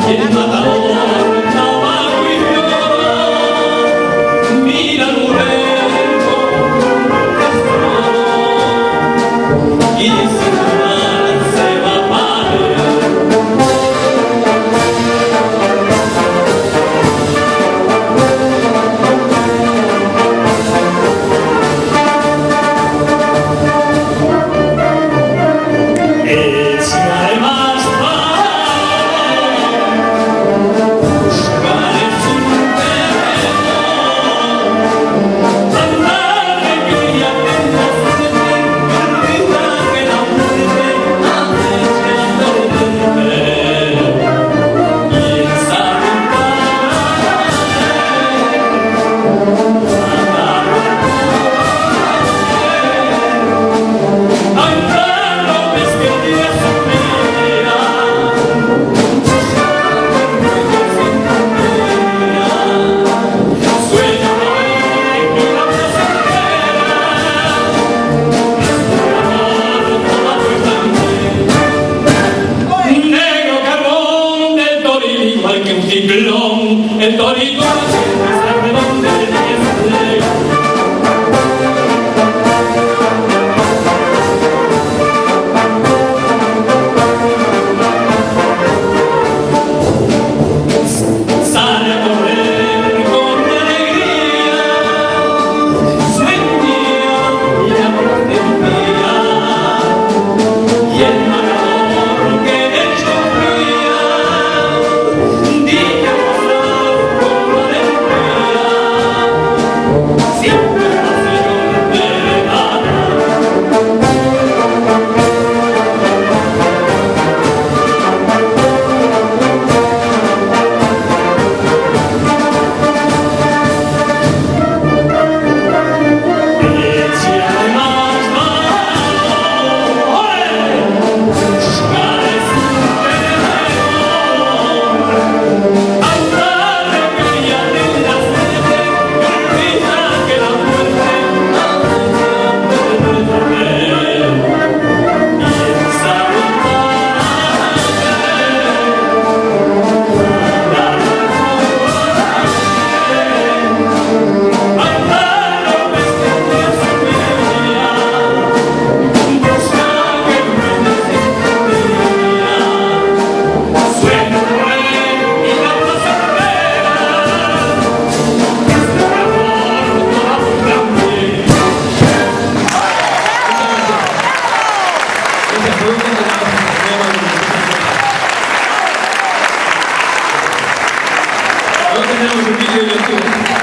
y el matador abajo y yo, mira el burrero y dice se va a parar. El torito está redondo de sale a correr con alegría, sueña y la portería, y el matador que de hecho ría, diga como alegría, siempre pasión de gana. No tenemos un vídeo de YouTube.